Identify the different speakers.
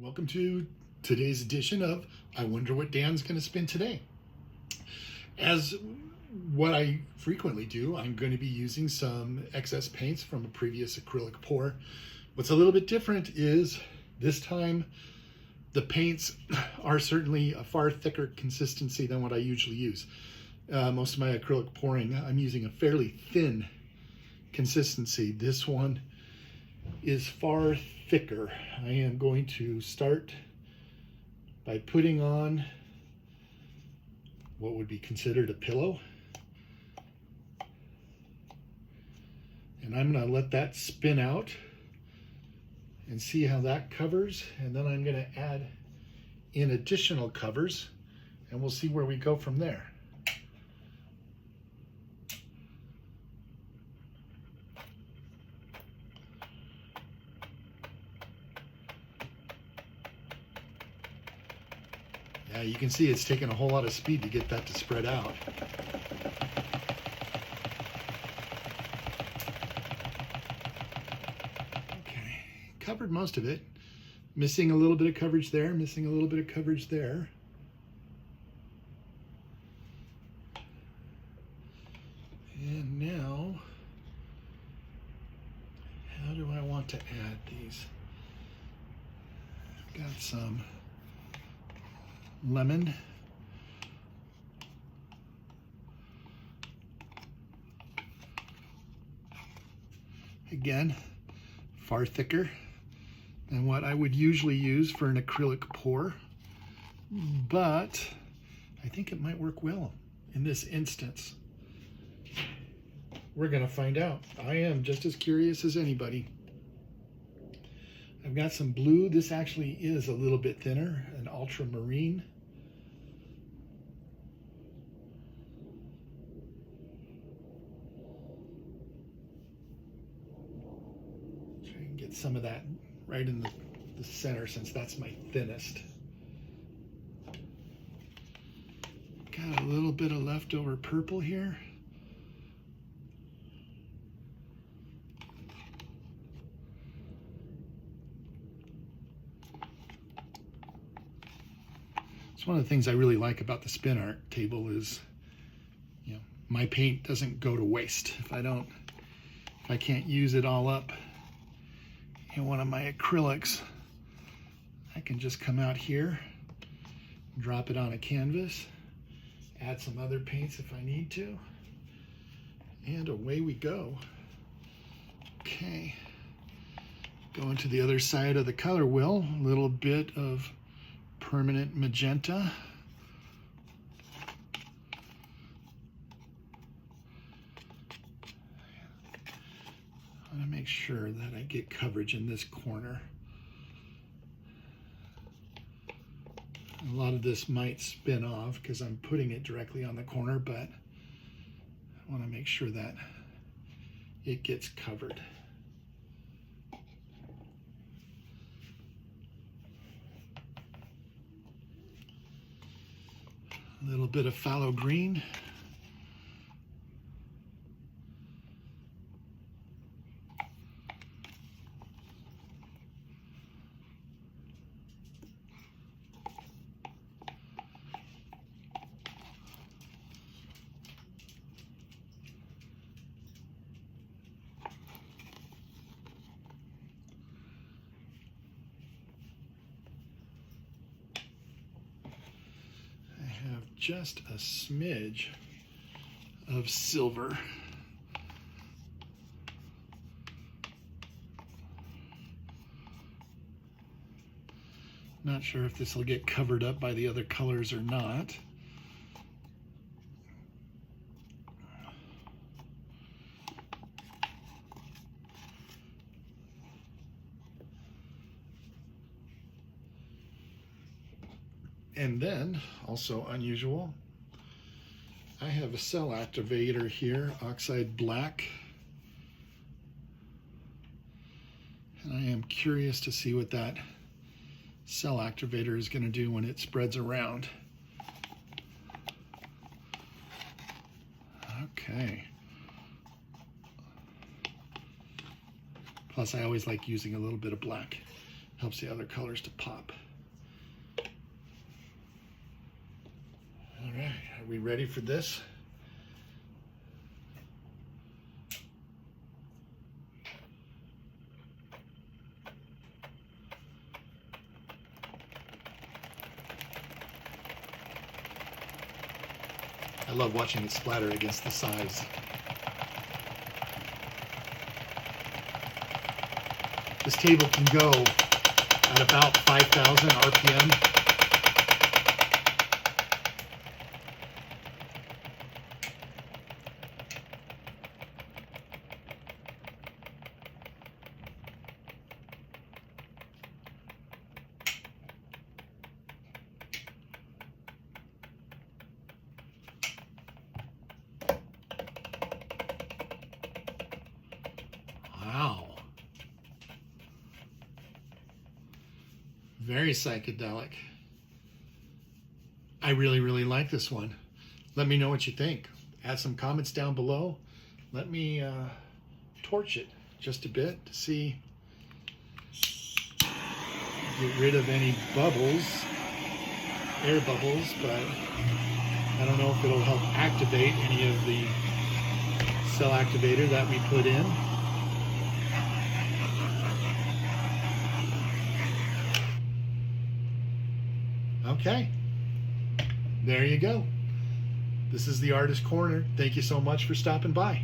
Speaker 1: Welcome to today's edition of I Wonder What Dan's going to spin today. As what I frequently do, I'm going to be using some excess paints from a previous acrylic pour. What's a little bit different is this time the paints are certainly a far thicker consistency than what I usually use. Most of my acrylic pouring, I'm using a fairly thin consistency. This one is far thicker. I am going to start by putting on what would be considered a pillow. And I'm going to let that spin out and see how that covers. And then I'm going to add in additional covers and we'll see where we go from there. Yeah, you can see it's taking a whole lot of speed to get that to spread out. Okay, covered most of it. Missing a little bit of coverage there, missing a little bit of coverage there. And now, how do I want to add these? I've got some lemon. Again, far thicker than what I would usually use for an acrylic pour, but I think it might work well in this instance. We're going to find out. I am just as curious as anybody. I've got some blue. This actually is a little bit thinner, an ultramarine. Try and get some of that right in the center since that's my thinnest. Got a little bit of leftover purple here. It's one of the things I really like about the spin art table is, you know, my paint doesn't go to waste. If I can't use it all up in one of my acrylics, I can just come out here, drop it on a canvas, add some other paints if I need to, and away we go. Okay, going to the other side of the color wheel, a little bit of permanent magenta. I want to make sure that I get coverage in this corner. A lot of this might spin off because I'm putting it directly on the corner, but I want to make sure that it gets covered. A little bit of phthalo green. Just a smidge of silver. Not sure if this will get covered up by the other colors or not. And then, also unusual, I have a cell activator here, oxide black. And I am curious to see what that cell activator is going to do when it spreads around. Okay. Plus, I always like using a little bit of black. Helps the other colors to pop. All right, are we ready for this? I love watching it splatter against the sides. This table can go at about 5,000 RPM. Wow. Very psychedelic. I really, really like this one. Let me know what you think. Add some comments down below. Let me torch it just a bit to see, get rid of any bubbles, air bubbles, but I don't know if it'll help activate any of the cell activator that we put in. Okay, there you go. This is the Artist Corner. Thank you so much for stopping by.